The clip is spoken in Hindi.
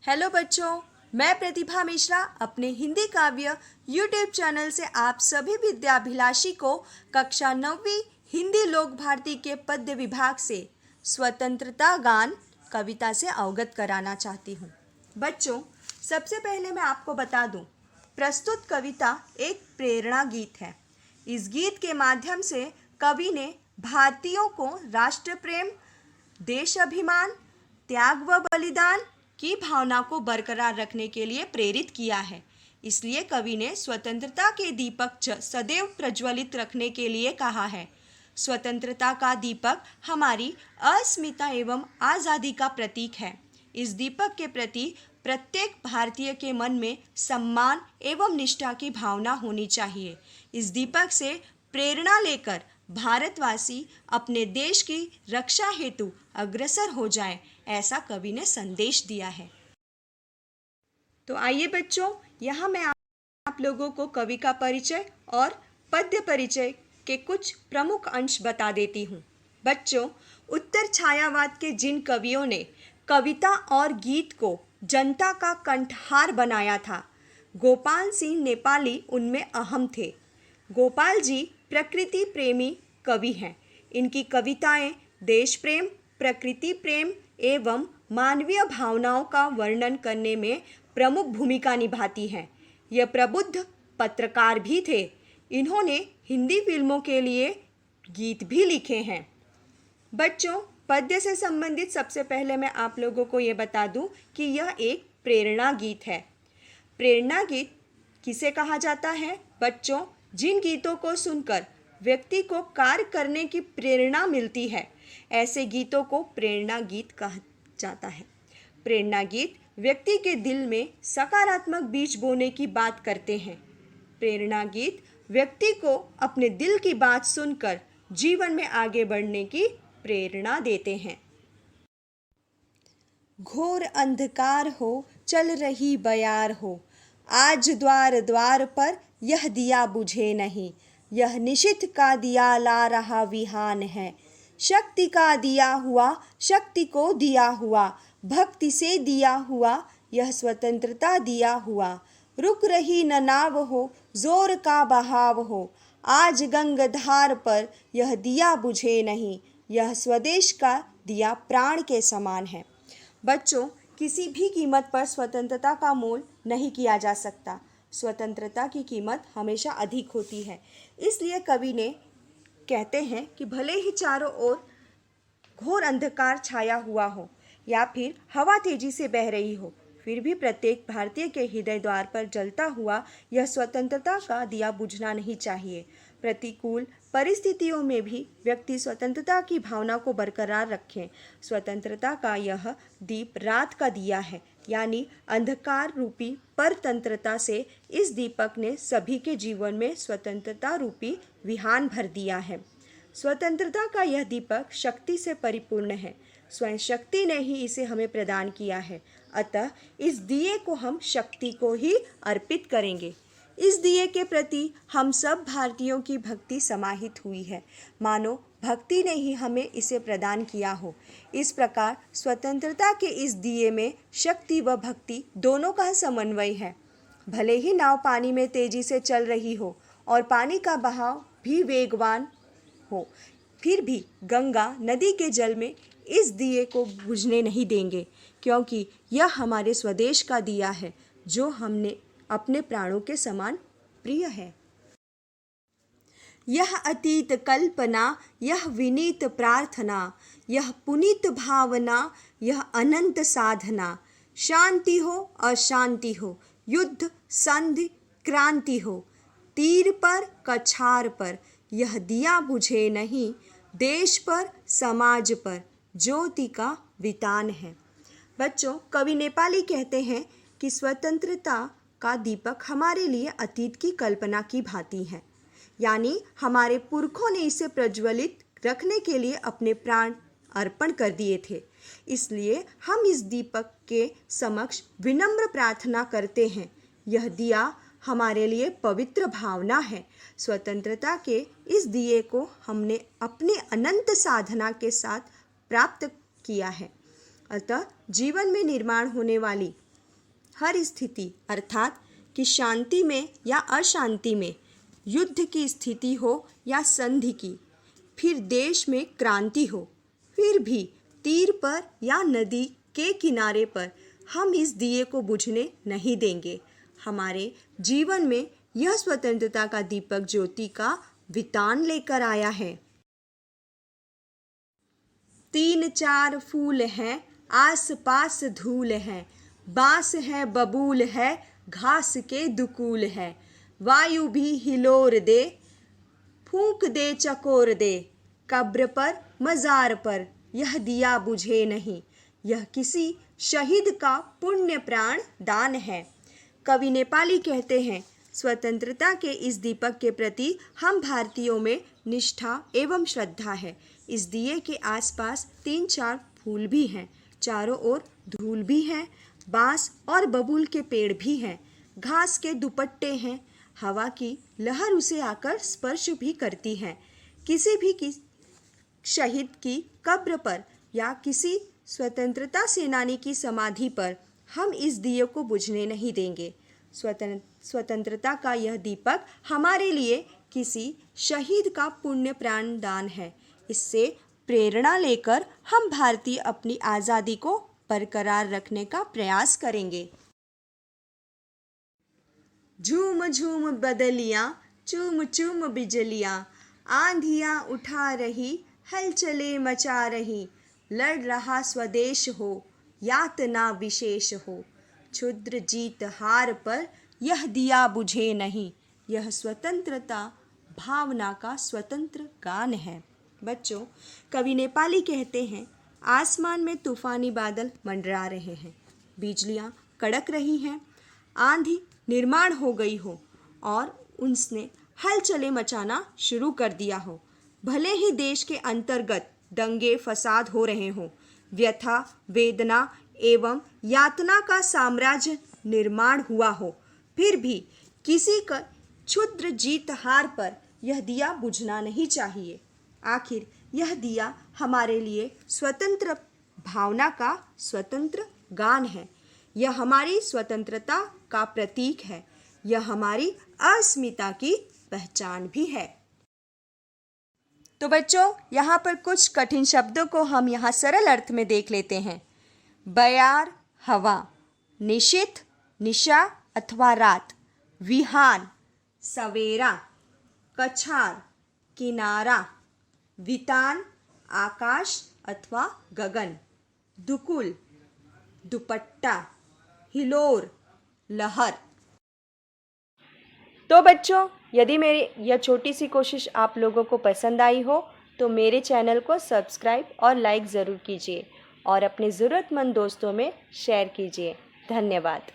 हेलो बच्चों, मैं प्रतिभा मिश्रा अपने हिंदी काव्य यूट्यूब चैनल से आप सभी विद्याभिलाषी को कक्षा 9वीं हिंदी लोक भारती के पद्य विभाग से स्वतंत्रता गान कविता से अवगत कराना चाहती हूँ। बच्चों, सबसे पहले मैं आपको बता दूँ, प्रस्तुत कविता एक प्रेरणा गीत है। इस गीत के माध्यम से कवि ने भारतीयों को राष्ट्र प्रेम, देश अभिमान, त्याग व बलिदान की भावना को बरकरार रखने के लिए प्रेरित किया है। इसलिए कवि ने स्वतंत्रता के दीपक सदैव प्रज्वलित रखने के लिए कहा है। स्वतंत्रता का दीपक हमारी अस्मिता एवं आज़ादी का प्रतीक है। इस दीपक के प्रति प्रत्येक भारतीय के मन में सम्मान एवं निष्ठा की भावना होनी चाहिए। इस दीपक से प्रेरणा लेकर भारतवासी अपने देश की रक्षा हेतु अग्रसर हो जाएं, ऐसा कवि ने संदेश दिया है। तो आइए बच्चों, यहाँ मैं आप लोगों को कवि का परिचय और पद्य परिचय के कुछ प्रमुख अंश बता देती हूँ। बच्चों, उत्तर छायावाद के जिन कवियों ने कविता और गीत को जनता का कंठहार बनाया था, गोपाल सिंह नेपाली उनमें अहम थे। गोपाल जी प्रकृति प्रेमी कवि हैं। इनकी कविताएं देश प्रेम, प्रकृति प्रेम एवं मानवीय भावनाओं का वर्णन करने में प्रमुख भूमिका निभाती हैं। यह प्रबुद्ध पत्रकार भी थे। इन्होंने हिंदी फिल्मों के लिए गीत भी लिखे हैं। बच्चों, पद्य से संबंधित सबसे पहले मैं आप लोगों को ये बता दूं कि यह एक प्रेरणा गीत है। प्रेरणा गीत किसे कहा जाता है? बच्चों, जिन गीतों को सुनकर व्यक्ति को कार्य करने की प्रेरणा मिलती है, ऐसे गीतों को प्रेरणा गीत कहा जाता है। प्रेरणा गीत व्यक्ति के दिल में सकारात्मक बीज बोने की बात करते हैं। प्रेरणा गीत व्यक्ति को अपने दिल की बात सुनकर जीवन में आगे बढ़ने की प्रेरणा देते हैं। घोर अंधकार हो, चल रही बयार हो, आज द्वार द्वार पर यह दिया बुझे नहीं, यह निशिथ का दिया ला रहा विहान है। शक्ति का दिया हुआ, शक्ति को दिया हुआ, भक्ति से दिया हुआ, यह स्वतंत्रता दिया हुआ। रुक रही न नाव हो, जोर का बहाव हो, आज गंगाधार पर यह दिया बुझे नहीं, यह स्वदेश का दिया प्राण के समान है। बच्चों, किसी भी कीमत पर स्वतंत्रता का मोल नहीं किया जा सकता। स्वतंत्रता की कीमत हमेशा अधिक होती है। इसलिए कवि ने कहते हैं कि भले ही चारों ओर घोर अंधकार छाया हुआ हो या फिर हवा तेजी से बह रही हो, फिर भी प्रत्येक भारतीय के हृदय द्वार पर जलता हुआ यह स्वतंत्रता का दिया बुझना नहीं चाहिए। प्रतिकूल परिस्थितियों में भी व्यक्ति स्वतंत्रता की भावना को बरकरार रखें। स्वतंत्रता का यह दीप रात का दिया है, यानी अंधकार रूपी परतंत्रता से इस दीपक ने सभी के जीवन में स्वतंत्रता रूपी विहान भर दिया है। स्वतंत्रता का यह दीपक शक्ति से परिपूर्ण है। स्वयं शक्ति ने ही इसे हमें प्रदान किया है। अतः इस दिए को हम शक्ति को ही अर्पित करेंगे। इस दिए के प्रति हम सब भारतीयों की भक्ति समाहित हुई है, मानो भक्ति ने ही हमें इसे प्रदान किया हो। इस प्रकार स्वतंत्रता के इस दिए में शक्ति व भक्ति दोनों का समन्वय है। भले ही नाव पानी में तेजी से चल रही हो और पानी का बहाव भी वेगवान हो, फिर भी गंगा नदी के जल में इस दिए को बुझने नहीं देंगे, क्योंकि यह हमारे स्वदेश का दिया है, जो हमने अपने प्राणों के समान प्रिय है। यह अतीत कल्पना, यह विनीत प्रार्थना, यह पुनीत भावना, यह अनंत साधना। शांति हो अशांति हो, युद्ध संधि क्रांति हो, तीर पर कछार पर यह दिया बुझे नहीं, देश पर समाज पर ज्योति का वितान है। बच्चों, कवि नेपाली कहते हैं कि स्वतंत्रता का दीपक हमारे लिए अतीत की कल्पना की भांति है, यानी हमारे पुरखों ने इसे प्रज्वलित रखने के लिए अपने प्राण अर्पण कर दिए थे। इसलिए हम इस दीपक के समक्ष विनम्र प्रार्थना करते हैं। यह दिया हमारे लिए पवित्र भावना है। स्वतंत्रता के इस दिए को हमने अपने अनंत साधना के साथ प्राप्त किया है। अतः जीवन में निर्माण होने वाली हर स्थिति अर्थात कि शांति में या अशांति में, युद्ध की स्थिति हो या संधि की, फिर देश में क्रांति हो, फिर भी तीर पर या नदी के किनारे पर हम इस दिए को बुझने नहीं देंगे। हमारे जीवन में यह स्वतंत्रता का दीपक ज्योति का वितान लेकर आया है। 3-4 फूल हैं, आस पास धूल है, बांस है बबूल है, घास के दुकूल है, वायु भी हिलोर दे, फूंक दे चकोर दे, कब्र पर मजार पर यह दिया बुझे नहीं, यह किसी शहीद का पुण्य प्राण दान है। कवि नेपाली कहते हैं, स्वतंत्रता के इस दीपक के प्रति हम भारतीयों में निष्ठा एवं श्रद्धा है। इस दिए के आसपास 3-4 फूल भी हैं, चारों ओर धूल भी है, बांस और बबूल के पेड़ भी हैं, घास के दुपट्टे हैं, हवा की लहर उसे आकर स्पर्श भी करती है। किसी भी शहीद की कब्र पर या किसी स्वतंत्रता सेनानी की समाधि पर हम इस दिए को बुझने नहीं देंगे। स्वतंत्रता का यह दीपक हमारे लिए किसी शहीद का पुण्य प्राण दान है। इससे प्रेरणा लेकर हम भारतीय अपनी आज़ादी को बरकरार रखने का प्रयास करेंगे। झूम झूम बदलियां, चूम चूम बिजलियां, आंधियां उठा रही, हलचले मचा रही, लड़ रहा स्वदेश हो, यातना विशेष हो, क्षुद्र जीत हार पर यह दिया बुझे नहीं, यह स्वतंत्रता भावना का स्वतंत्र गान है। बच्चों, कवि नेपाली कहते हैं, आसमान में तूफानी बादल मंडरा रहे हैं, बिजलियां कड़क रही हैं, आंधी निर्माण हो गई हो और उसने हलचले मचाना शुरू कर दिया हो। भले ही देश के अंतर्गत दंगे फसाद हो रहे हों, व्यथा वेदना एवं यातना का साम्राज्य निर्माण हुआ हो, फिर भी किसी का क्षुद्र जीत हार पर यह दिया बुझना नहीं चाहिए। आखिर यह दिया हमारे लिए स्वतंत्र भावना का स्वतंत्र गान है। यह हमारी स्वतंत्रता का प्रतीक है। यह हमारी अस्मिता की पहचान भी है। तो बच्चों, यहाँ पर कुछ कठिन शब्दों को हम यहाँ सरल अर्थ में देख लेते हैं। बयार हवा, निशित निशा अथवा रात, विहान सवेरा, कछार किनारा, वितान आकाश अथवा गगन, दुकुल दुपट्टा, हिलोर लहर। तो बच्चों, यदि मेरी यह छोटी सी कोशिश आप लोगों को पसंद आई हो तो मेरे चैनल को सब्सक्राइब और लाइक ज़रूर कीजिए और अपने ज़रूरतमंद दोस्तों में शेयर कीजिए। धन्यवाद।